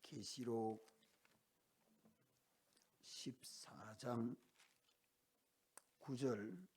계시록 14장 9절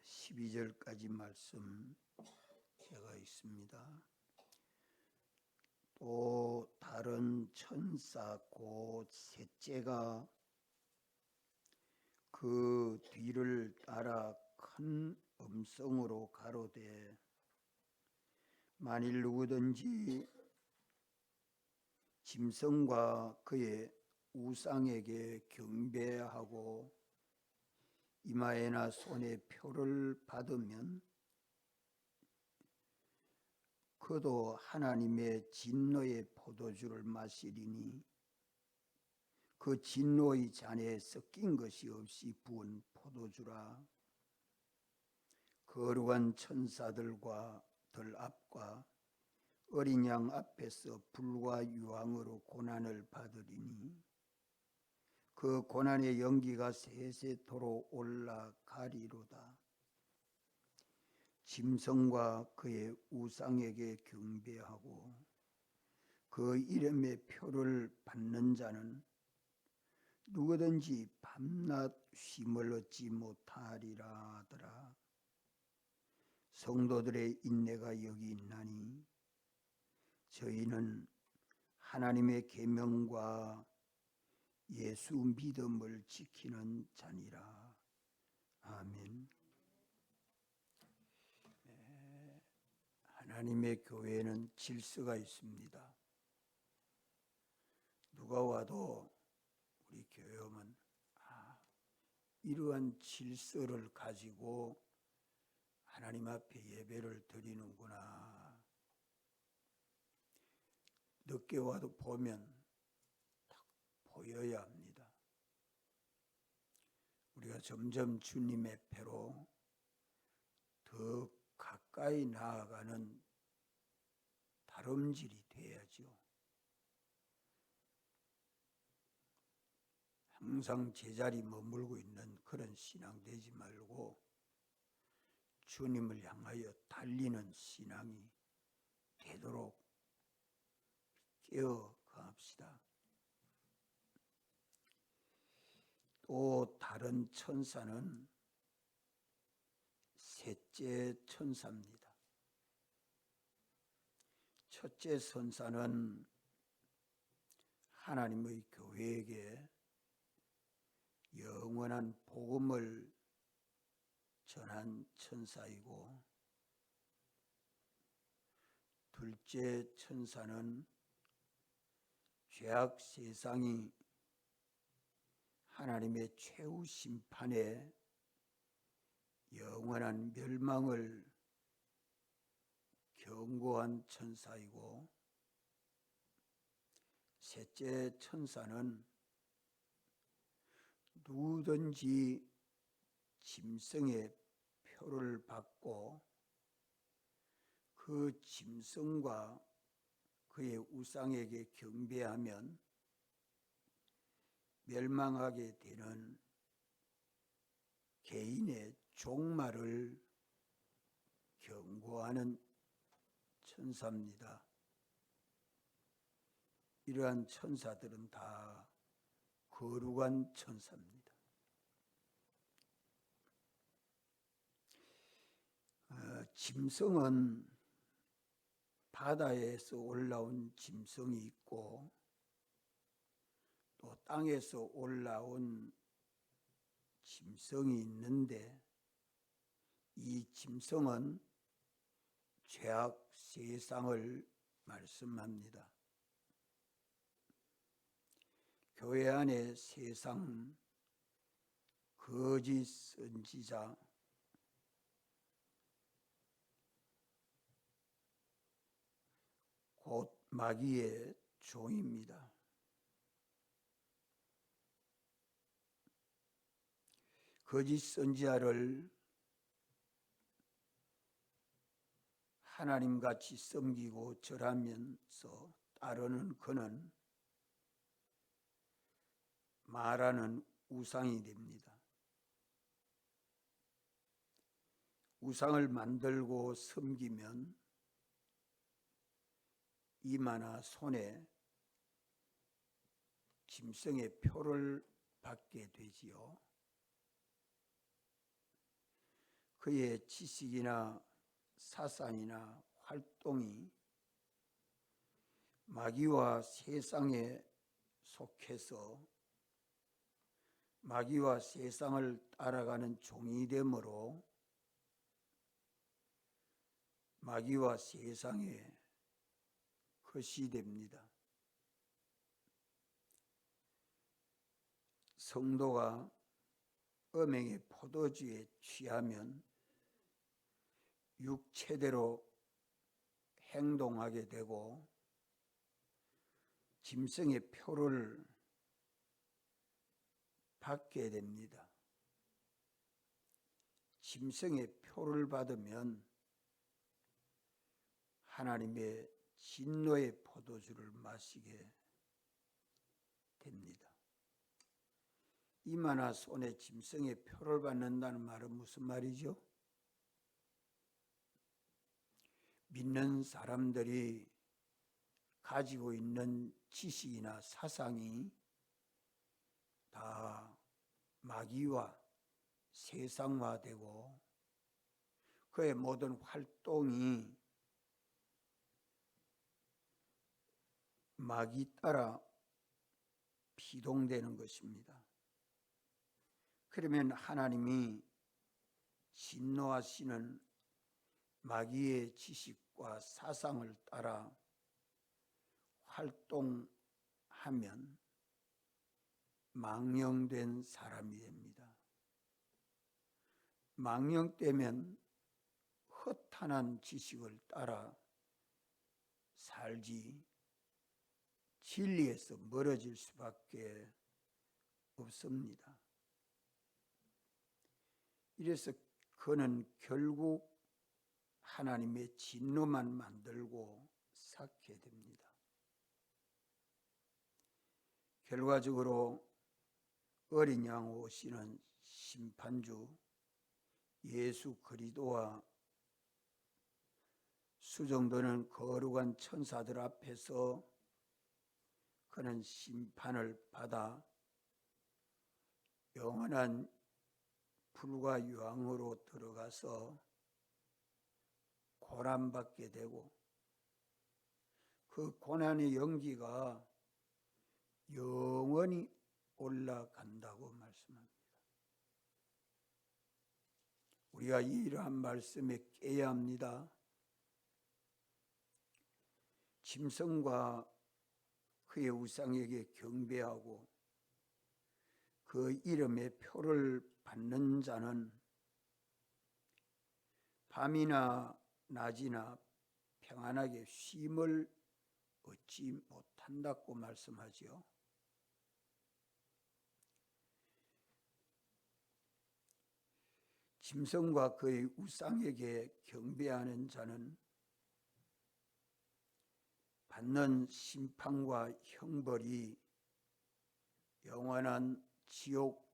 12절까지 말씀 제가 있습니다. 또 다른 천사 곧 셋째가 그 뒤를 따라 큰 음성으로 가로되 만일 누구든지 짐승과 그의 우상에게 경배하고 이마에나 손에 표를 받으면 그도 하나님의 진노의 포도주를 마시리니 그 진노의 잔에 섞인 것이 없이 부은 포도주라. 거룩한 천사들과 들 앞과 어린 양 앞에서 불과 유황으로 고난을 받으리니 그 고난의 연기가 세세토록 올라가리로다. 짐승과 그의 우상에게 경배하고 그 이름의 표를 받는 자는 누구든지 밤낮 쉼을 얻지 못하리라 하더라. 성도들의 인내가 여기 있나니 저희는 하나님의 계명과 예수 믿음을 지키는 자니라. 아멘. 하나님의 교회에는 질서가 있습니다. 누가 와도 우리 교회 오면 이러한 질서를 가지고 하나님 앞에 예배를 드리는구나. 늦게 와도 보면 딱 보여야 합니다. 우리가 점점 주님의 배로 더 가까이 나아가는 다름질이 돼야죠. 항상 제자리 머물고 있는 그런 신앙 되지 말고 주님을 향하여 달리는 신앙이 되도록 깨어갑시다. 또 다른 천사는 셋째 천사입니다. 첫째 천사는 하나님의 교회에게 영원한 복음을 전한 천사이고, 둘째 천사는 죄악 세상이 하나님의 최후 심판에 영원한 멸망을 경고한 천사이고, 셋째 천사는 누구든지 짐승의 표를 받고 그 짐승과 그의 우상에게 경배하면 멸망하게 되는 개인의 종말을 경고하는 천사입니다. 이러한 천사들은 다 거룩한 천사입니다. 짐승은 바다에서 올라온 짐승이 있고 또 땅에서 올라온 짐승이 있는데 이 짐승은 죄악 세상을 말씀합니다. 교회 안에 세상 거짓 선지자, 곧 마귀의 종입니다. 거짓 선지자를 하나님같이 섬기고 절하면서 따르는 그는 말하는 우상이 됩니다. 우상을 만들고 섬기면 이마나 손에 짐승의 표를 받게 되지요. 그의 지식이나 사상이나 활동이 마귀와 세상에 속해서 마귀와 세상을 따라가는 종이 되므로 마귀와 세상의 것이 됩니다. 성도가 음행의 포도주에 취하면 육체대로 행동하게 되고 짐승의 표를 받게 됩니다. 짐승의 표를 받으면 하나님의 진노의 포도주를 마시게 됩니다. 이마나 손에 짐승의 표를 받는다는 말은 무슨 말이죠? 믿는 사람들이 가지고 있는 지식이나 사상이 다 마귀와 세상화되고 그의 모든 활동이 마귀 따라 비동되는 것입니다. 그러면 하나님이 진노하시는 마귀의 지식과 사상을 따라 활동하면 망령된 사람이 됩니다. 망령되면 허탄한 지식을 따라 살지 진리에서 멀어질 수밖에 없습니다. 이래서 그는 결국 하나님의 진노만 만들고 쌓게 됩니다. 결과적으로 어린 양 오시는 심판주 예수 그리스도와 수정되는 거룩한 천사들 앞에서 그는 심판을 받아 영원한 불과 유황으로 들어가서 고난받게 되고 그 고난의 연기가 영원히 올라간다고 말씀합니다. 우리가 이러한 말씀에 깨야 합니다. 짐승과 그의 우상에게 경배하고 그 이름의 표를 받는 자는 밤이나 낮이나 평안하게 쉼을 얻지 못한다고 말씀하지요. 짐승과 그의 우상에게 경배하는 자는 받는 심판과 형벌이 영원한 지옥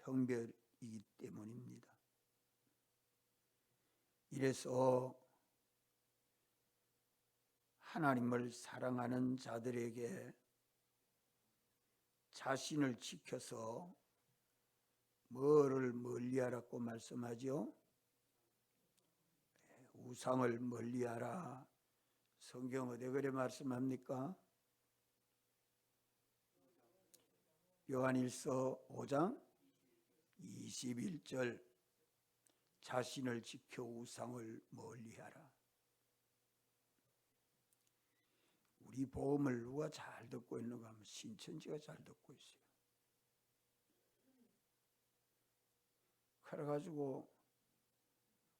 형벌이기 때문입니다. 이래서 하나님을 사랑하는 자들에게 자신을 지켜서 뭐를 멀리하라고 말씀하죠? 우상을 멀리하라. 성경 어디 그래 말씀합니까? 요한일서 5장 21절 자신을 지켜 우상을 멀리하라. 우리 복음을 누가 잘 듣고 있는가 하면 신천지가 잘 듣고 있어요. 그래가지고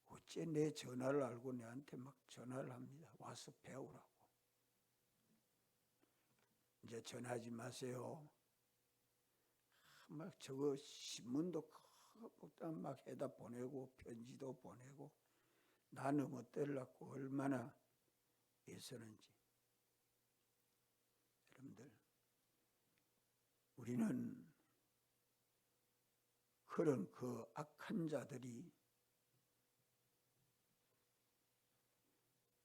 어째 내 전화를 알고 내한테 막 전화를 합니다. 와서 배우라고. 이제 전화하지 마세요. 막 저거 신문도 막 해다 보내고 편지도 보내고 나는 어떨라고 얼마나 애쓰는지. 여러분들 우리는 그런 그 악한 자들이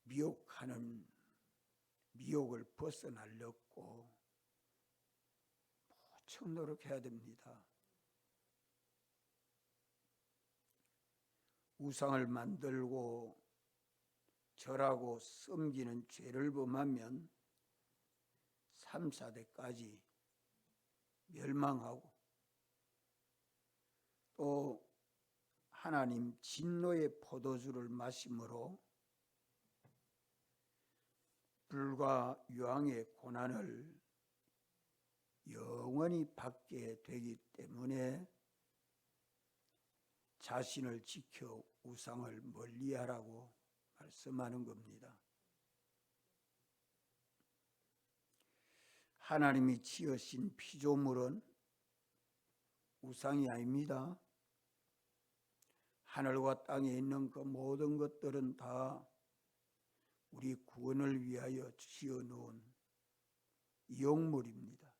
미혹하는 미혹을 벗어나려고 무척 노력해야 됩니다. 우상을 만들고 절하고 섬기는 죄를 범하면 3, 4대까지 멸망하고 또 하나님 진노의 포도주를 마심으로 불과 유황의 고난을 영원히 받게 되기 때문에 자신을 지켜 우상을 멀리하라고 말씀하는 겁니다. 하나님이 지으신 피조물은 우상이 아닙니다. 하늘과 땅에 있는 그 모든 것들은 다 우리 구원을 위하여 지어놓은 이용물입니다.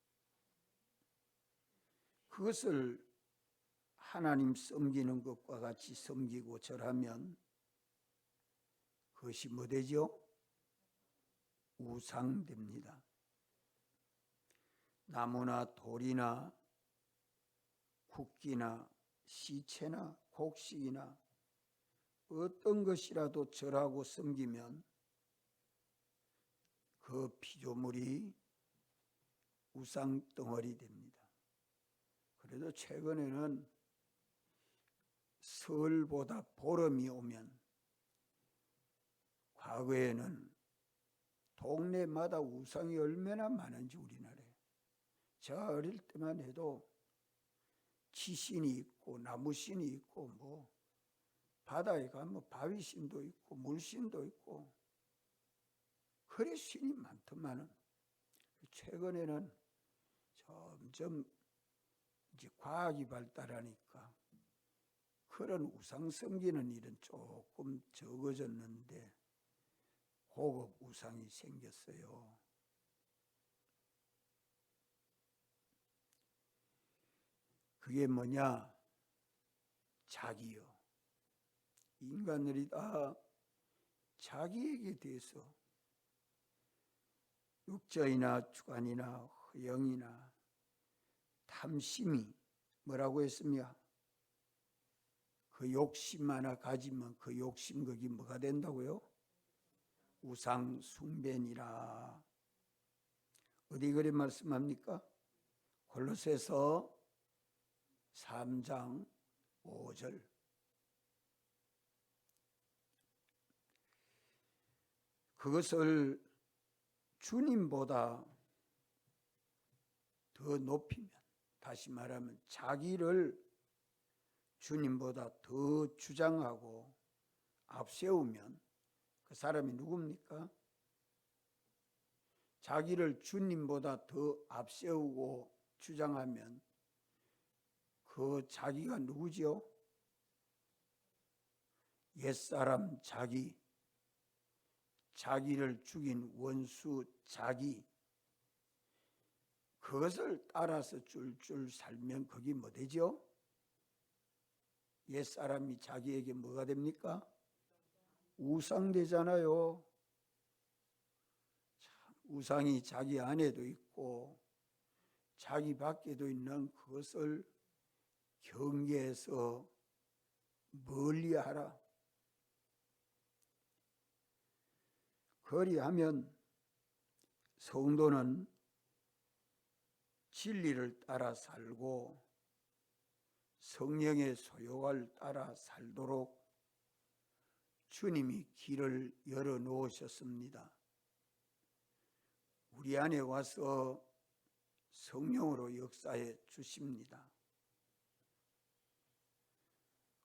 그것을 하나님 섬기는 것과 같이 섬기고 절하면 그것이 뭐 되죠? 우상됩니다. 나무나 돌이나 국기나 시체나 곡식이나 어떤 것이라도 절하고 섬기면 그 피조물이 우상 덩어리 됩니다. 그래도 최근에는 설보다 보름이 오면 과거에는 동네마다 우상이 얼마나 많은지 우리나라에. 제가 어릴 때만 해도 지신이 있고 나무신이 있고 뭐 바다에 가면 바위신도 있고 물신도 있고 그래 신이 많더만은 최근에는 점점 이제 과학이 발달하니까 그런 우상 섬기는 일은 조금 적어졌는데 고급 우상이 생겼어요. 그게 뭐냐? 자기요. 인간들이 다 자기에게 대해서 육적이나 주관이나 허영이나 탐심이 뭐라고 했습니까? 그 욕심 하나 가지면 그 욕심 거기 뭐가 된다고요? 우상 숭배니라. 어디 그래 말씀합니까? 골로새서 3장 5절. 그것을 주님보다 더 높이면, 다시 말하면 자기를 주님보다 더 주장하고 앞세우면 그 사람이 누굽니까? 자기를 주님보다 더 앞세우고 주장하면 그 자기가 누구지요? 옛사람 자기, 자기를 죽인 원수 자기, 그것을 따라서 줄줄 살면 그게 뭐 되죠? 옛사람이 자기에게 뭐가 됩니까? 우상되잖아요. 참, 우상이 자기 안에도 있고 자기 밖에도 있는 그것을 경계해서 멀리하라. 그리하면 성도는 진리를 따라 살고 성령의 소욕을 따라 살도록 주님이 길을 열어 놓으셨습니다. 우리 안에 와서 성령으로 역사해 주십니다.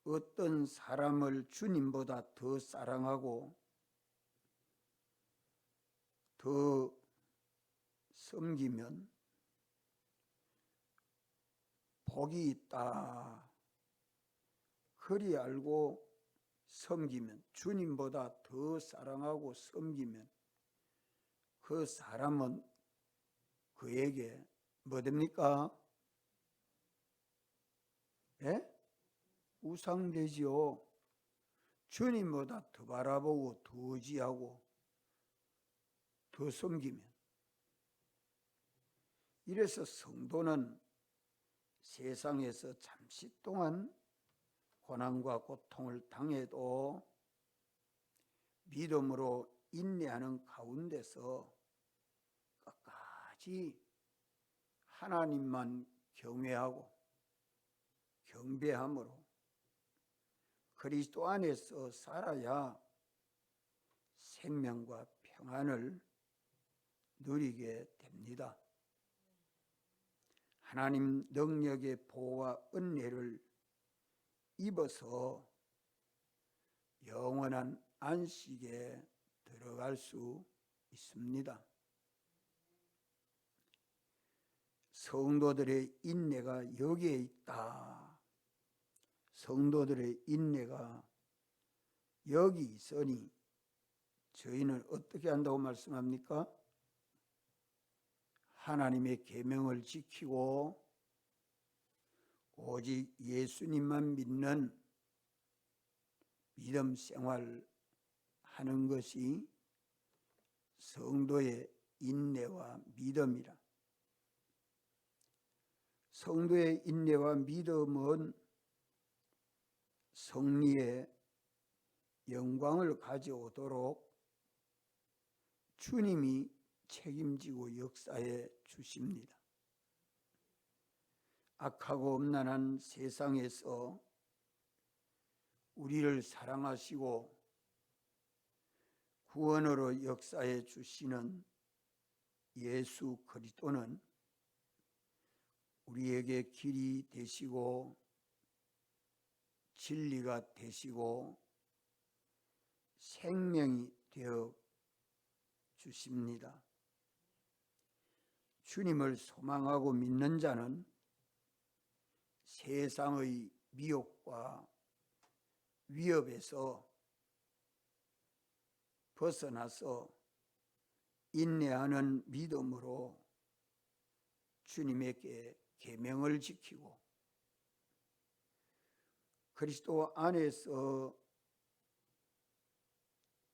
어떤 사람을 주님보다 더 사랑하고 더 섬기면 복이 있다. 그리 알고 섬기면, 주님보다 더 사랑하고 섬기면 그 사람은 그에게 뭐 됩니까? 예? 우상되지요. 주님보다 더 바라보고 더 의지하고 더 섬기면. 이래서 성도는 세상에서 잠시 동안 고난과 고통을 당해도 믿음으로 인내하는 가운데서 끝까지 하나님만 경외하고 경배함으로 그리스도 안에서 살아야 생명과 평안을 누리게 됩니다. 하나님 능력의 보호와 은혜를 입어서 영원한 안식에 들어갈 수 있습니다. 성도들의 인내가 여기에 있다. 성도들의 인내가 여기 있으니 저희는 어떻게 한다고 말씀합니까? 하나님의 계명을 지키고 오직 예수님만 믿는 믿음 생활 하는 것이 성도의 인내와 믿음이라. 성도의 인내와 믿음은 승리의 영광을 가져오도록 주님이 책임지고 역사해 주십니다. 악하고 음란한 세상에서 우리를 사랑하시고 구원으로 역사해 주시는 예수 그리스도는 우리에게 길이 되시고 진리가 되시고 생명이 되어 주십니다. 주님을 소망하고 믿는 자는 세상의 미혹과 위협에서 벗어나서 인내하는 믿음으로 주님에게 계명을 지키고 그리스도 안에서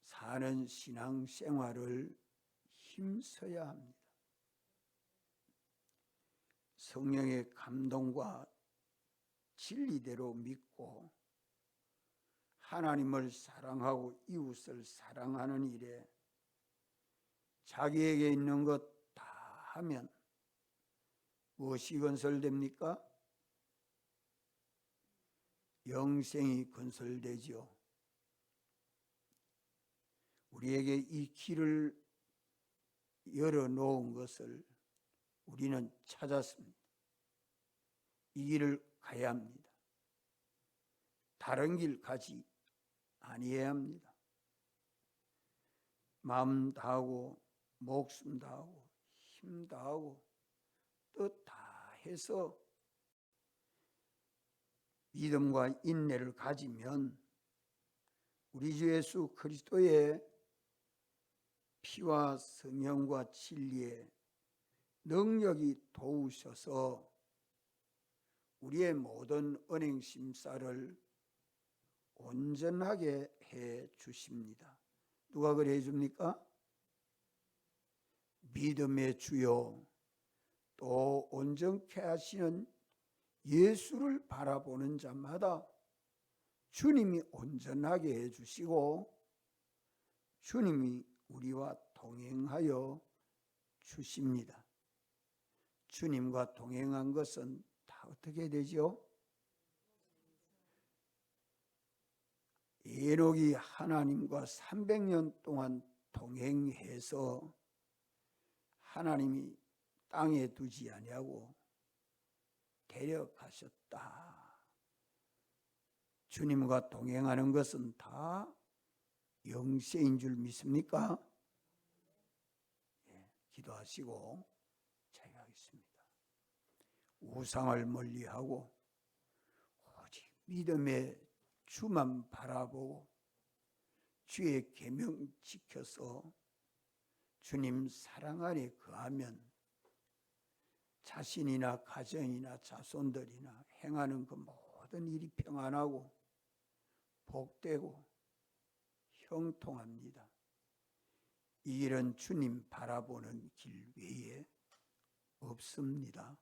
사는 신앙생활을 힘써야 합니다. 성령의 감동과 진리대로 믿고 하나님을 사랑하고 이웃을 사랑하는 일에 자기에게 있는 것 다 하면 무엇이 건설됩니까? 영생이 건설되지요. 우리에게 이 길을 열어놓은 것을 우리는 찾았습니다. 이 길을 가야 합니다. 다른 길 가지 아니해야 합니다. 마음 다하고 목숨 다하고 힘 다하고 뜻 다해서 믿음과 인내를 가지면 우리 주 예수 그리스도의 피와 성령과 진리의 능력이 도우셔서 우리의 모든 언행 심사를 온전하게 해 주십니다. 누가 그래 해 줍니까? 믿음의 주요 또 온전케 하시는 예수를 바라보는 자마다 주님이 온전하게 해 주시고 주님이 우리와 동행하여 주십니다. 주님과 동행한 것은 다 어떻게 되죠? 에녹이 하나님과 300년 동안 동행해서 하나님이 땅에 두지 아니하고 데려가셨다. 주님과 동행하는 것은 다 영생인 줄 믿습니까? 기도하시고 자유하겠습니다. 우상을 멀리하고 오직 믿음의 주만 바라보고 주의 계명 지켜서 주님 사랑 안에 거하면 자신이나 가정이나 자손들이나 행하는 그 모든 일이 평안하고 복되고 형통합니다. 이 길은 주님 바라보는 길 외에 없습니다.